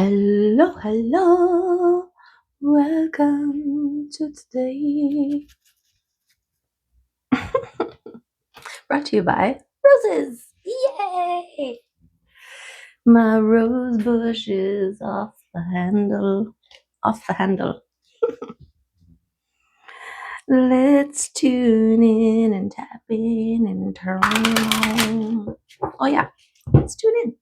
Hello, hello, welcome to today. Brought to you by roses. Yay! My rose bush is off the handle. Off the handle. Let's tune in and tap in and turn on. Oh yeah, let's tune in.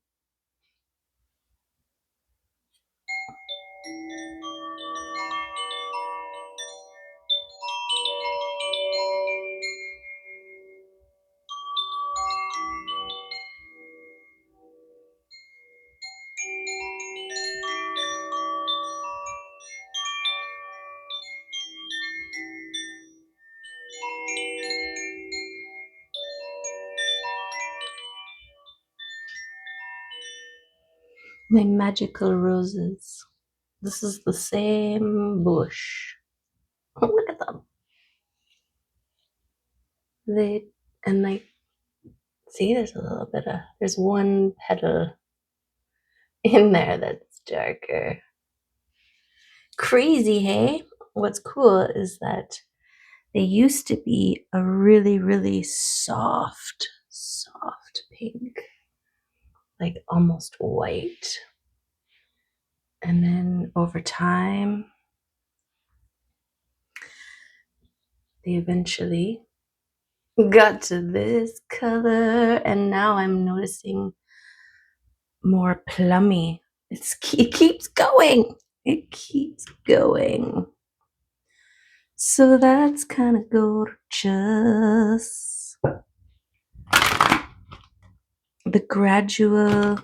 My magical roses. This is the same bush. Oh, look at them. See, there's a little bit of, there's one petal in there that's darker. Crazy, hey? What's cool is that they used to be a really, really soft pink, like almost white. And then over time, they eventually got to this color, and now I'm noticing more plummy. It keeps going. It keeps going. So that's kind of gorgeous. The gradual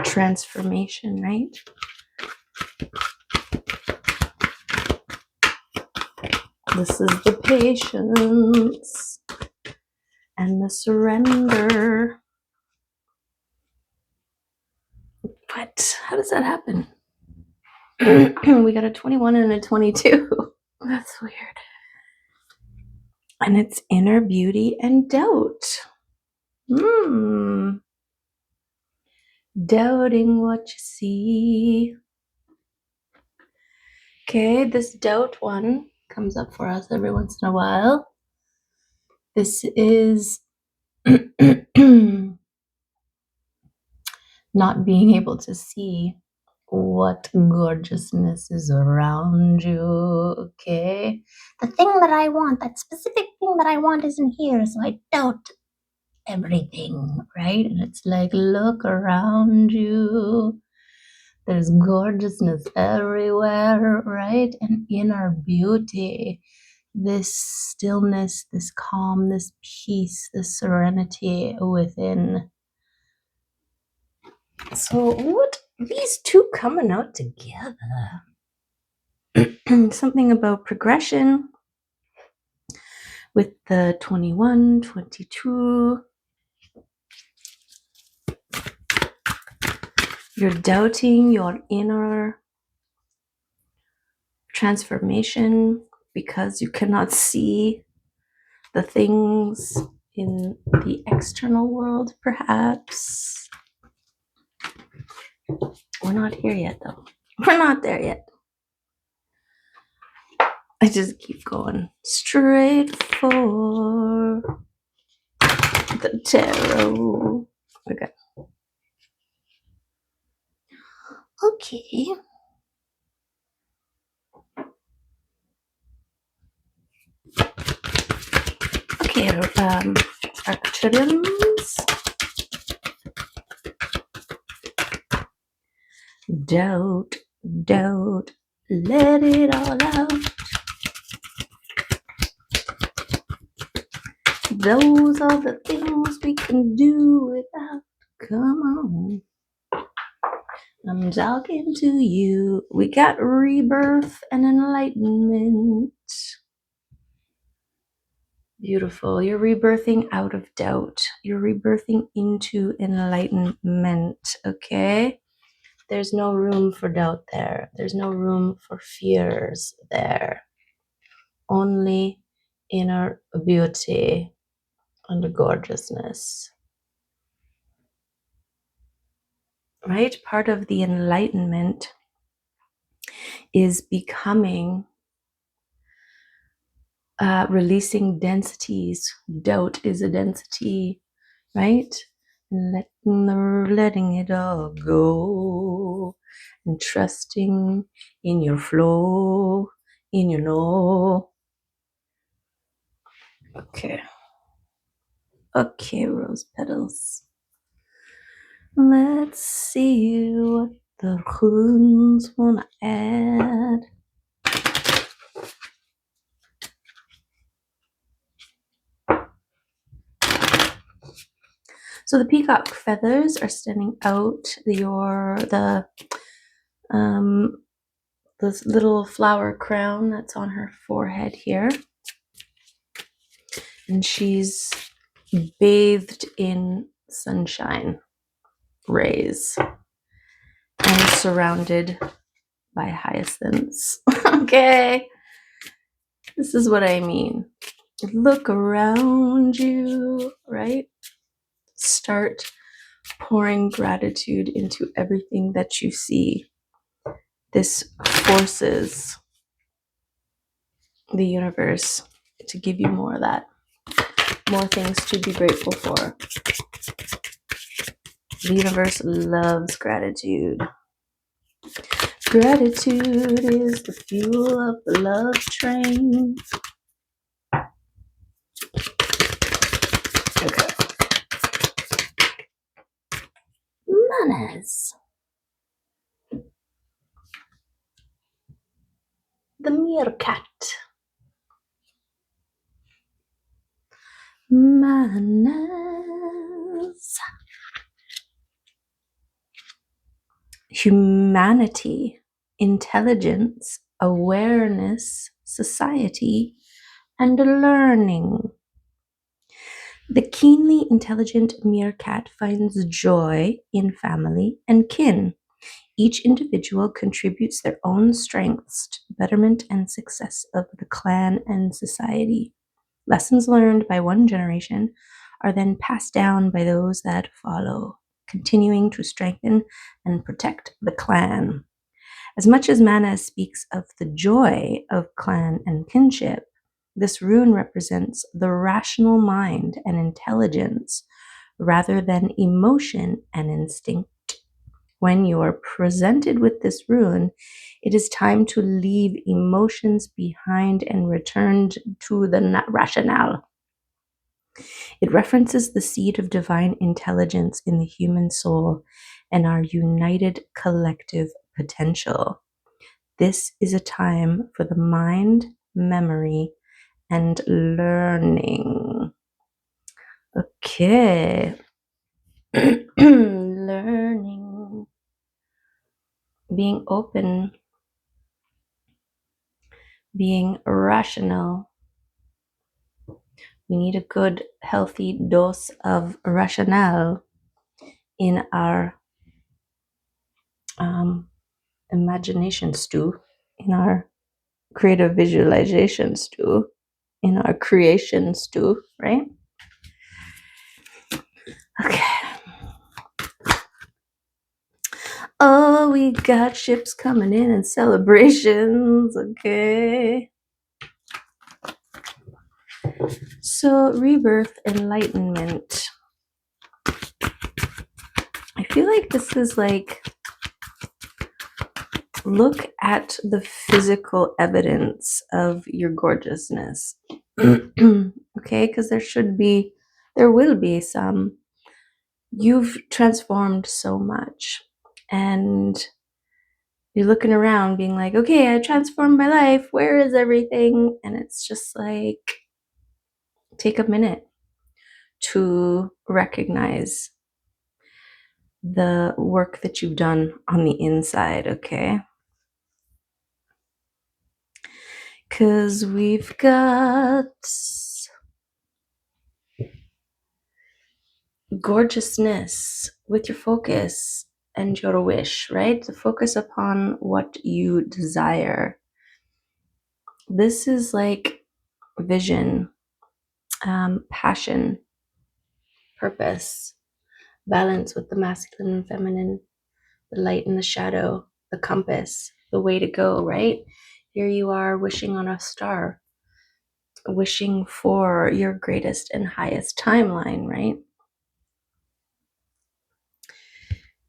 transformation, right? This is the patience and the surrender. What? How does that happen? We got a 21 and a 22. That's weird. And it's inner beauty and doubt. Doubting what you see. Okay, this doubt one comes up for us every once in a while. This is not being able to see what gorgeousness is around you, okay? The thing that I want, that specific thing that I want isn't here, so I doubt everything, right? And it's like, look around you. There's gorgeousness everywhere, right? And inner beauty, this stillness, this calm, this peace, this serenity within. So what, these two coming out together? Something about progression with the 21, 22. You're doubting your inner transformation because you cannot see the things in the external world, perhaps. We're not here yet, though. We're not there yet. I just keep going straight for the tarot. Okay. Okay. Okay, arcturians. Doubt, doubt, let it all out. Those are the things we can do without. Come on. I'm talking to you. We got rebirth and enlightenment. Beautiful. You're rebirthing out of doubt. You're rebirthing into enlightenment, okay? There's no room for doubt there. There's no room for fears there. Only inner beauty and gorgeousness. right? Part of the enlightenment is becoming, releasing densities. Doubt is a density, right? And letting it all go and trusting in your flow, in your know. Okay. Okay, rose petals. Let's see what the runes wanna add. So the peacock feathers are standing out. This little flower crown that's on her forehead here, and she's bathed in sunshine rays and surrounded by hyacinths. Okay, this is what I mean. Look around you, right? Start pouring gratitude into everything that you see. This forces the universe to give you more of that, more things to be grateful for. The universe loves gratitude. Gratitude is the fuel of the love train. Okay. Manners. The meerkat. Manners. Humanity, intelligence, awareness, society, and learning. The keenly intelligent meerkat finds joy in family and kin. Each individual contributes their own strengths to the betterment and success of the clan and society. Lessons learned by one generation are then passed down by those that follow, continuing to strengthen and protect the clan. As much as Mana speaks of the joy of clan and kinship, this rune represents the rational mind and intelligence rather than emotion and instinct. When you are presented with this rune, it is time to leave emotions behind and return to the rationale. It references the seed of divine intelligence in the human soul and our united collective potential. This is a time for the mind, memory, and learning. Okay. Learning. Being open. Being rational. We need a good, healthy dose of rationale in our imagination stew, in our creative visualization stew, in our creation stew, right? Okay. Oh, we got ships coming in and celebrations. Okay. So, rebirth, enlightenment. I feel like this is like, look at the physical evidence of your gorgeousness. Okay, because there will be some. You've transformed so much, and you're looking around being like, okay, I transformed my life. Where is everything? And it's just like, take a minute to recognize the work that you've done on the inside, okay? Because we've got gorgeousness with your focus and your wish, right? To focus upon what you desire. This is like vision, passion, purpose, balance with the masculine and feminine. the light and the shadow, the compass, the way to go, right? Here you are wishing on a star, wishing for your greatest and highest timeline, right?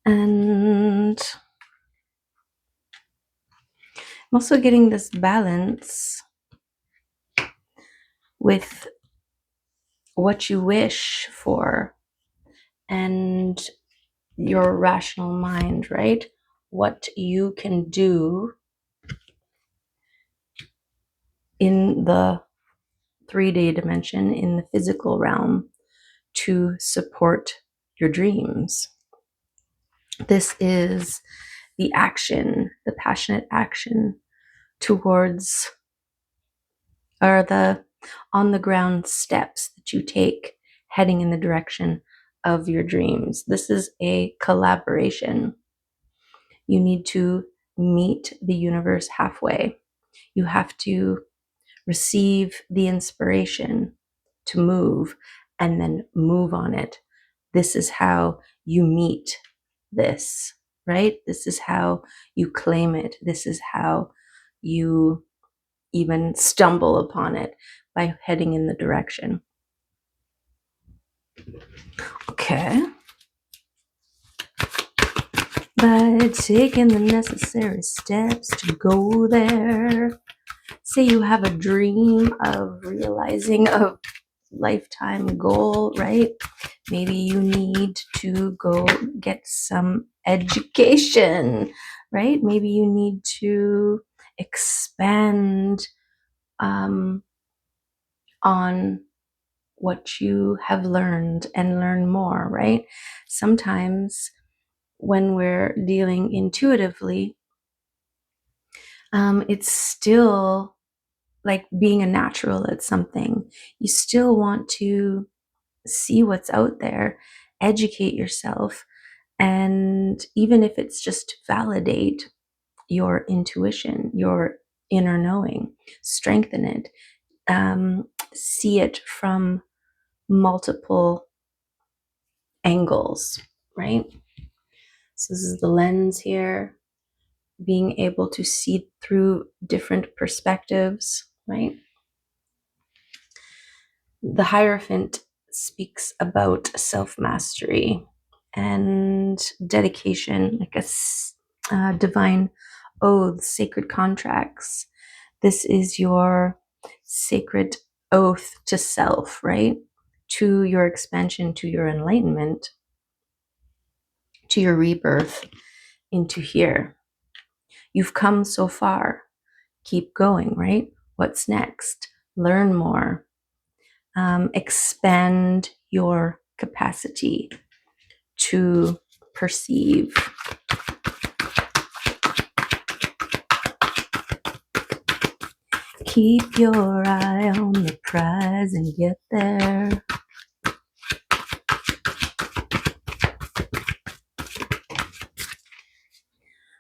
And I'm also getting this balance with what you wish for and your rational mind, right? What you can do in the 3D dimension, in the physical realm, to support your dreams. This is the action, the passionate action towards, or the on the ground steps that you take heading in the direction of your dreams. This is a collaboration. You need to meet the universe halfway. You have to receive the inspiration to move and then move on it. This is how you meet this, right? This is how you claim it. This is how you even stumble upon it, by heading in the direction. Okay. By taking the necessary steps to go there. Say you have a dream of realizing a lifetime goal, right? Maybe you need to go get some education, right? Maybe you need to expand on what you have learned and learn more, right? Sometimes when we're dealing intuitively, it's still like being a natural at something. You still want to see what's out there, educate yourself, and even if it's just validate your intuition, your inner knowing, strengthen it, see it from multiple angles, right? So this is the lens here, being able to see through different perspectives, right? The Hierophant speaks about self-mastery and dedication, like a divine oaths, sacred contracts. This is your sacred oath to self, right? To your expansion, to your enlightenment, to your rebirth into here. You've come so far. Keep going, right? What's next? Learn more. Expand your capacity to perceive. Keep your eye on the prize and get there.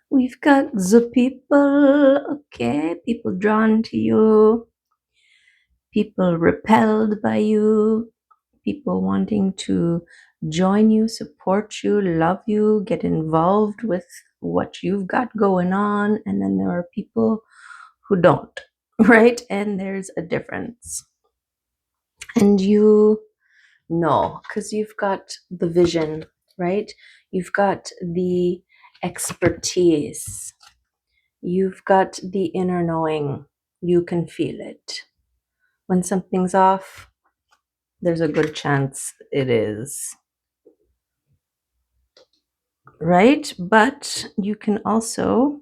We've got the people, okay? People drawn to you. People repelled by you. People wanting to join you, support you, love you, get involved with what you've got going on. And then there are people who don't, right? And there's a difference. And you know, because you've got the vision, right? You've got the expertise. You've got the inner knowing. You can feel it. When something's off, there's a good chance it is. Right? But you can also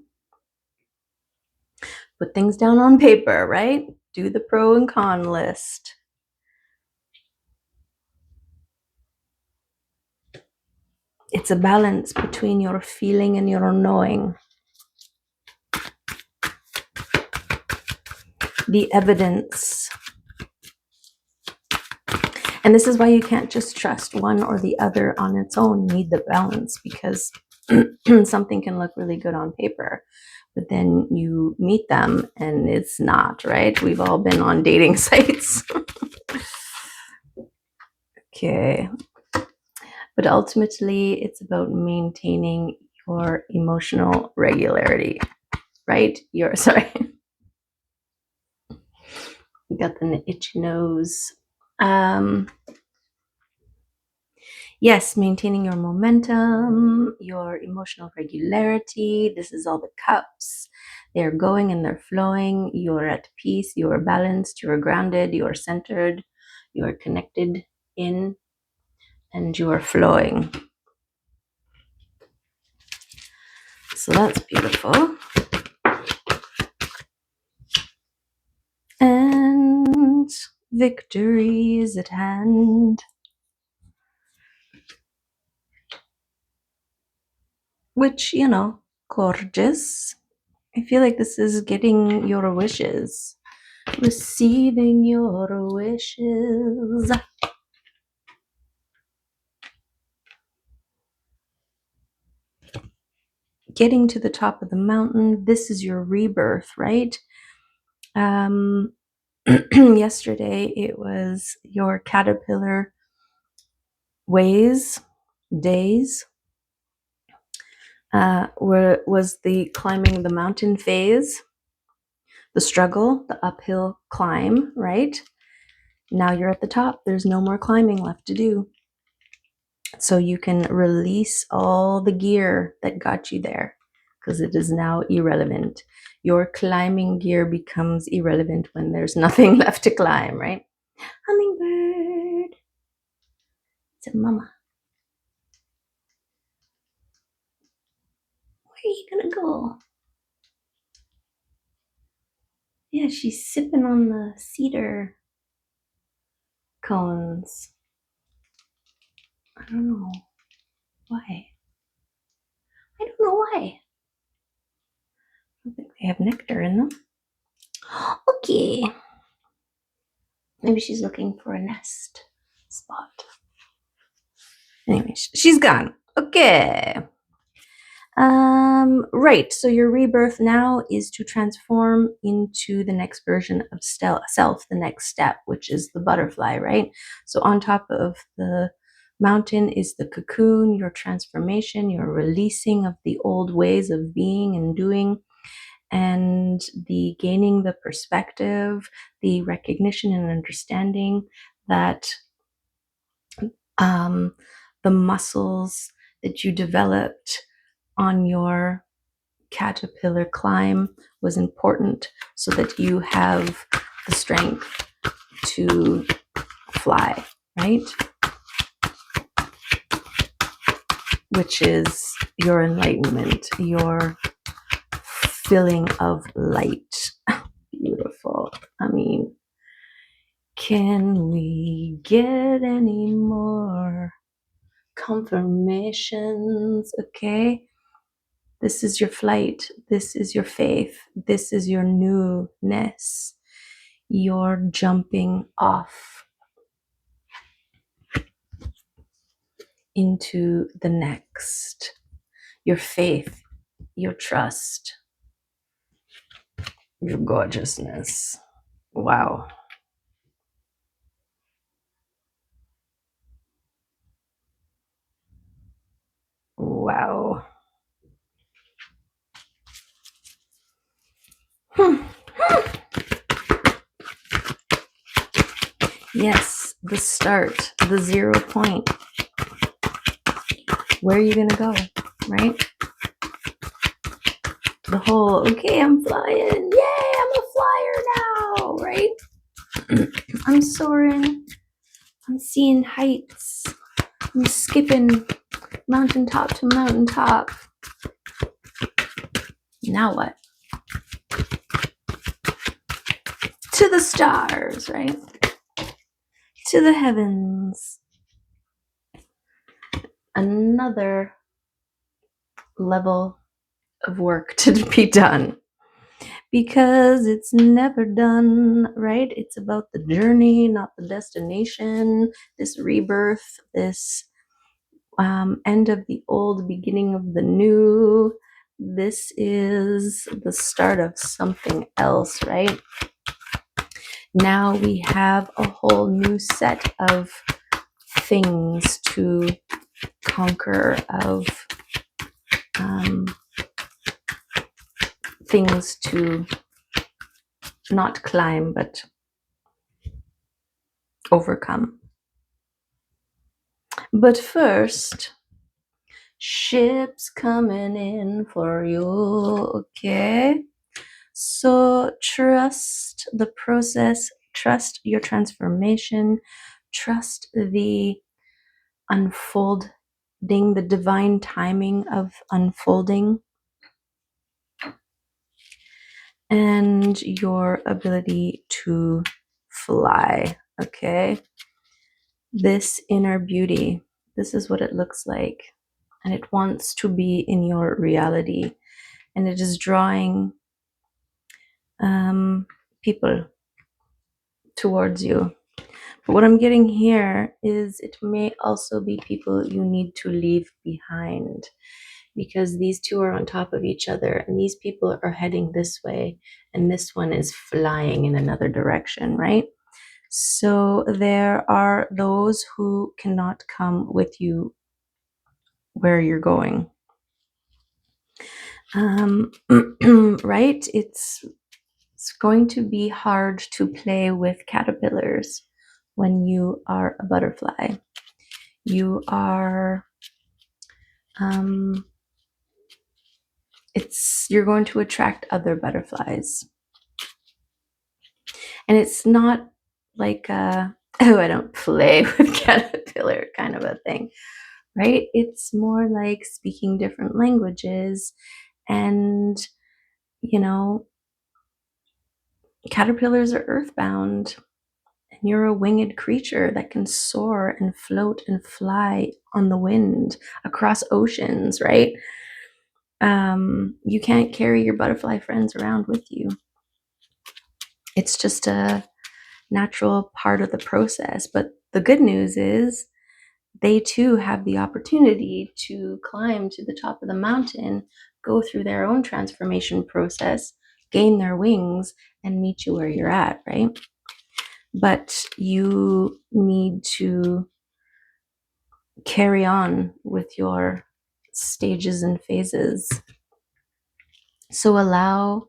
put things down on paper, right? Do the pro and con list. It's a balance between your feeling and your knowing. The evidence. And this is why you can't just trust one or the other on its own. You need the balance, because something can look really good on paper, but then you meet them and it's not, right? We've all been on dating sites. Okay. But ultimately, it's about maintaining your emotional regularity, right? Sorry, you got the itchy nose. Yes, maintaining your momentum, your emotional regularity. This is all the cups. They're going and they're flowing. You're at peace, you're balanced, you're grounded, you're centered, you're connected in, and you are flowing. So that's beautiful. And victory is at hand. Which, gorgeous. I feel like this is getting your wishes. Receiving your wishes. Getting to the top of the mountain. This is your rebirth, right? Yesterday it was your caterpillar days, where was the climbing the mountain phase, the struggle, the uphill climb, right? Now you're at the top. There's no more climbing left to do. So you can release all the gear that got you there because it is now irrelevant. Your climbing gear becomes irrelevant when there's nothing left to climb, right? Hummingbird. It's a mama. Where are you gonna go? Yeah, she's sipping on the cedar cones. I don't know why. I don't know why. I don't think they have nectar in them. Okay. Maybe she's looking for a nest spot. Anyway, she's gone. Okay. Right. So your rebirth now is to transform into the next version of self, the next step, which is the butterfly, right? So on top of the mountain is the cocoon, your transformation, your releasing of the old ways of being and doing, and the gaining the perspective, the recognition and understanding that the muscles that you developed on your caterpillar climb was important so that you have the strength to fly, right? Which is your enlightenment, your filling of light. Beautiful. I mean, can we get any more confirmations? Okay. This is your flight. This is your faith. This is your newness. You're jumping off into the next. Your faith, your trust, your gorgeousness. Wow. Wow. Yes, the start, the 0 point. Where are you going to go, right? The whole, okay, I'm flying. Yay, I'm a flyer now, right? I'm soaring. I'm seeing heights. I'm skipping mountaintop to mountaintop. Now what? To the stars, right? To the heavens. Another level of work to be done because it's never done, right? It's about the journey, not the destination. This rebirth, this end of the old, beginning of the new. This is the start of something else, right? Now we have a whole new set of things to conquer, of things to not climb, but overcome. But first, ships coming in for you, okay? So trust the process, trust your transformation, trust the unfolding, the divine timing of unfolding, and your ability to fly, okay? This inner beauty, this is what it looks like. And it wants to be in your reality. And it is drawing people towards you. But what I'm getting here is it may also be people you need to leave behind, because these two are on top of each other and these people are heading this way and this one is flying in another direction, right? So there are those who cannot come with you where you're going. Right? It's going to be hard to play with caterpillars when you are a butterfly. You are, you're going to attract other butterflies. And it's not like oh, I don't play with caterpillar kind of a thing, right? It's more like speaking different languages. And, you know, caterpillars are earthbound. And you're a winged creature that can soar and float and fly on the wind across oceans, right? You can't carry your butterfly friends around with you. It's just a natural part of the process. But the good news is they too have the opportunity to climb to the top of the mountain, go through their own transformation process, gain their wings, and meet you where you're at, right? But you need to carry on with your stages and phases. So allow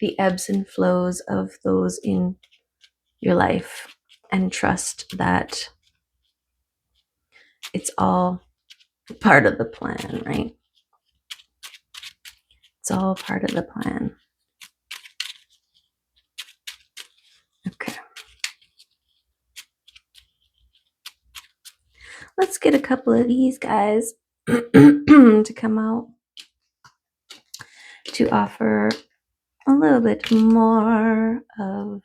the ebbs and flows of those in your life and trust that it's all part of the plan, right? It's all part of the plan. Okay. Let's get a couple of these guys to come out to offer a little bit more of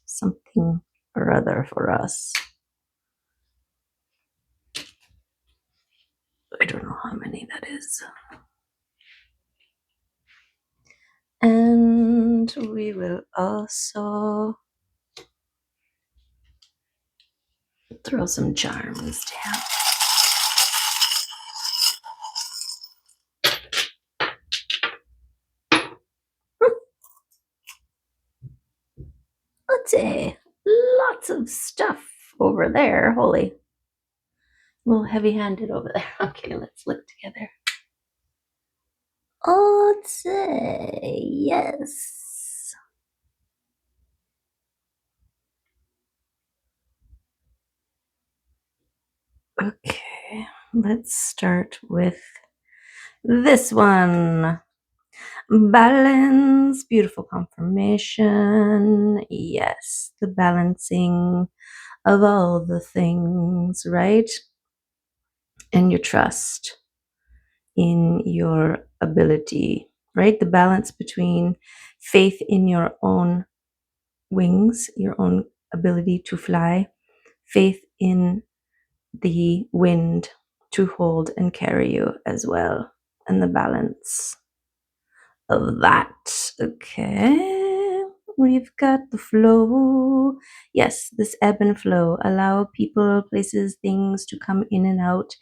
something or other for us. I don't know how many that is. And we will also throw some charms down. Let's say lots of stuff over there. Holy. A little heavy-handed over there. Okay, let's look together. Let's say yes. Okay, let's start with this one. Balance, beautiful confirmation. Yes, the balancing of all the things, right? And your trust in your ability, right? The balance between faith in your own wings, your own ability to fly, faith in the wind to hold and carry you as well, and the balance of that. Okay, we've got the flow. Yes, this ebb and flow. Allow people, places, things to come in and out.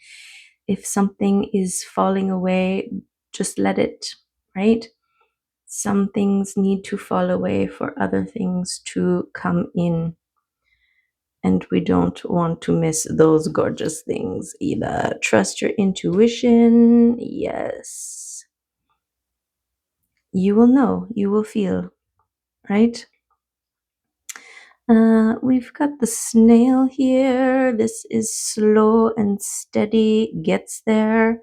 If something is falling away, just let it, right? Some things need to fall away for other things to come in. And we don't want to miss those gorgeous things either. Trust your intuition. Yes. You will know, you will feel, right? We've got the snail here. This is slow and steady, gets there,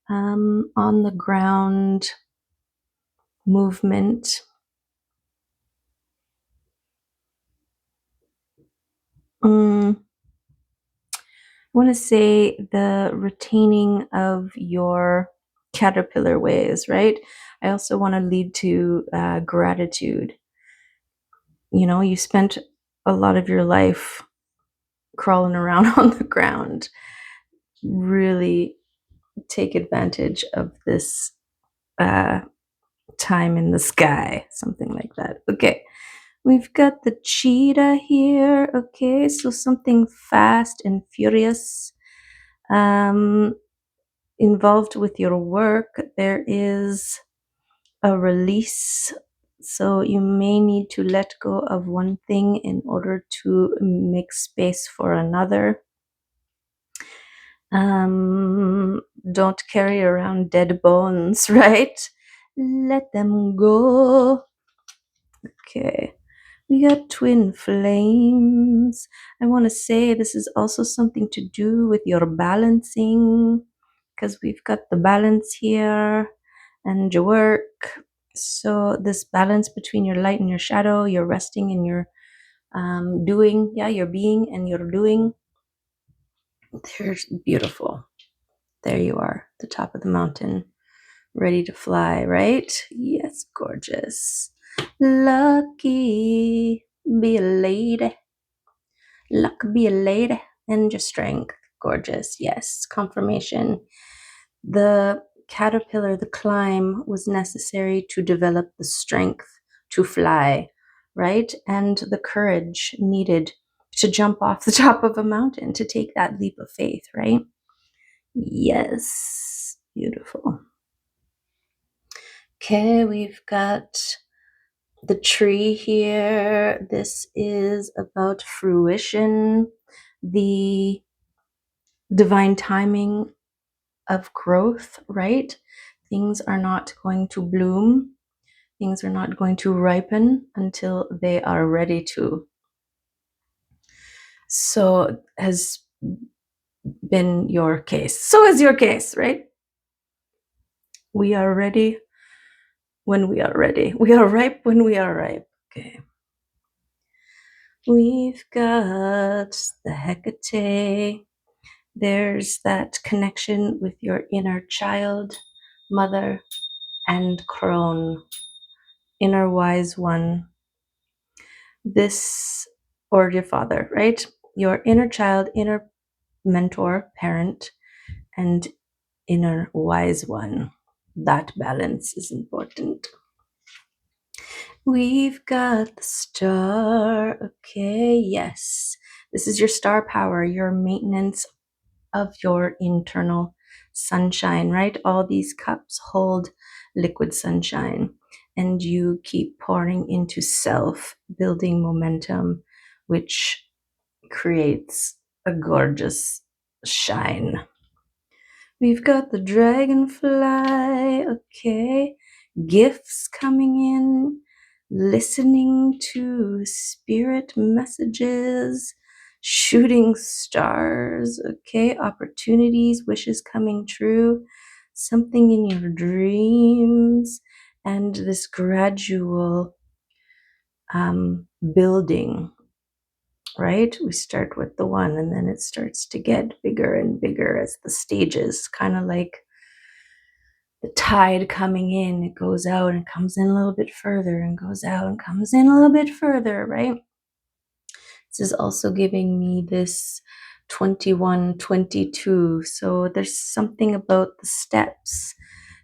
on the ground movement. I want to say the retaining of your caterpillar ways, right? I also want to lead to gratitude. You know, you spent a lot of your life crawling around on the ground. Really take advantage of this time in the sky, something like that. Okay, we've got the cheetah here. Okay, so something fast and furious. Involved with your work, there is a release. So you may need to let go of one thing in order to make space for another. Don't carry around dead bones, right? Let them go. Okay. We got twin flames. I want to say this is also something to do with your balancing, because we've got the balance here and your work. So this balance between your light and your shadow, your resting and your doing, your being and your doing. They're beautiful. There you are, the top of the mountain, ready to fly, right? Yes, gorgeous. Lucky, be a lady. Luck, be a lady. And your strength, gorgeous. Yes, confirmation. The caterpillar, the climb was necessary to develop the strength to fly, right? And the courage needed to jump off the top of a mountain, to take that leap of faith, right? Yes, beautiful. Okay, we've got the tree here. This is about fruition, the divine timing of growth, right? Things are not going to bloom, things are not going to ripen until they are ready to. So has been your case. So is your case, right? We are ready when we are ready. We are ripe when we are ripe. Okay. We've got the Hecate. There's that connection with your inner child, mother, and crone, inner wise one. This, or your father, right? Your inner child, inner mentor, parent, and inner wise one. That balance is important. We've got the star. Okay, yes. This is your star power, your maintenance of your internal sunshine, right? All these cups hold liquid sunshine, and you keep pouring into self, building momentum, which creates a gorgeous shine. We've got the dragonfly. Okay, gifts coming in, listening to spirit messages, shooting stars. Okay, opportunities, wishes coming true, something in your dreams, and this gradual building, right? We start with the one, and then it starts to get bigger and bigger as the stages, kind of like the tide coming in. It goes out and comes in a little bit further, and goes out and comes in a little bit further, right? This is also giving me this 21, 22. So there's something about the steps,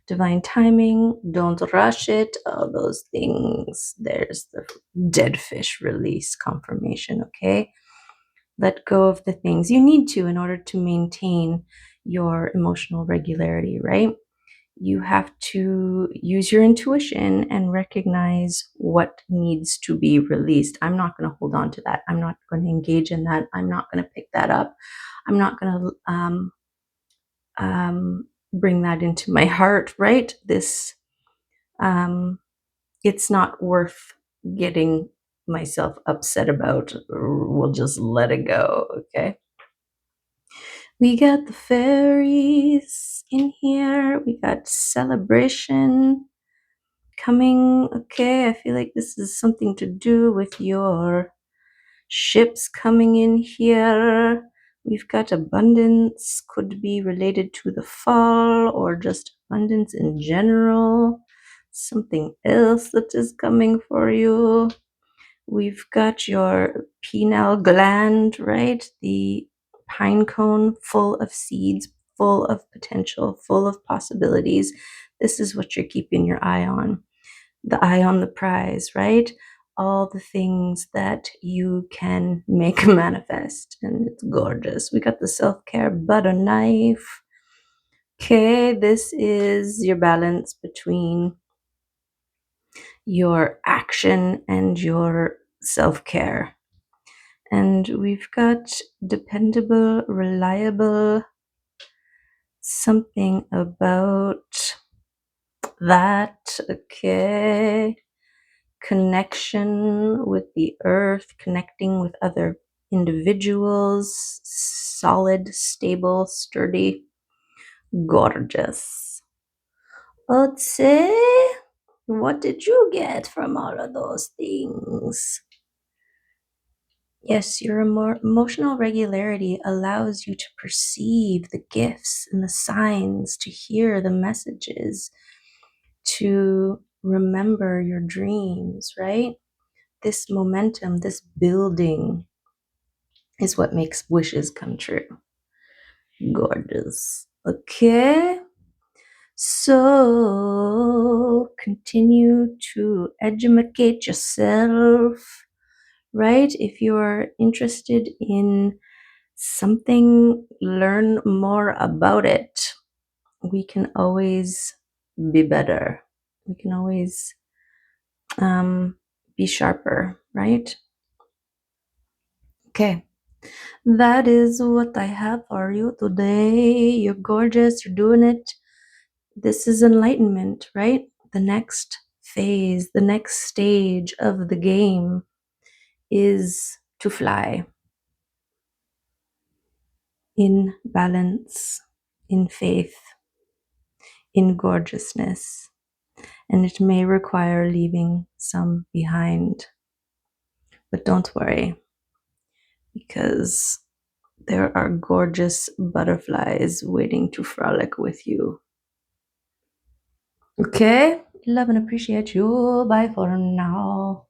divine timing, don't rush it, all those things. There's the dead fish release confirmation, okay? Let go of the things you need to in order to maintain your emotional regularity, right? You have to use your intuition and recognize what needs to be released. I'm not going to hold on to that. I'm not going to engage in that. I'm not going to pick that up. I'm not going to bring that into my heart, right? It's not worth getting myself upset about. We'll just let it go, okay? We got the fairies in here. We got celebration coming. Okay, I feel like this is something to do with your ships coming in here. We've got abundance, could be related to the fall or just abundance in general. Something else that is coming for you. We've got your pineal gland, right? The pine cone full of seeds, full of potential, full of possibilities. This is what you're keeping your eye on. The eye on the prize, right? All the things that you can make manifest. And it's gorgeous. We got the self-care butter knife. Okay, this is your balance between your action and your self-care. And we've got dependable, reliable, something about that. Okay. Connection with the earth, connecting with other individuals, solid, stable, sturdy, gorgeous. Let's say, what did you get from all of those things? Yes, your emotional regularity allows you to perceive the gifts and the signs, to hear the messages, to remember your dreams, right? This momentum, this building is what makes wishes come true. Gorgeous. Okay. So continue to educate yourself, right? If you're interested in something, learn more about it. We can always be better. We can always be sharper, right? Okay. That is what I have for you today. You're gorgeous. You're doing it. This is enlightenment, right? The next phase, the next stage of the game is to fly in balance, in faith, in gorgeousness. And it may require leaving some behind. But don't worry, because there are gorgeous butterflies waiting to frolic with you. Okay? Love and appreciate you. Bye for now.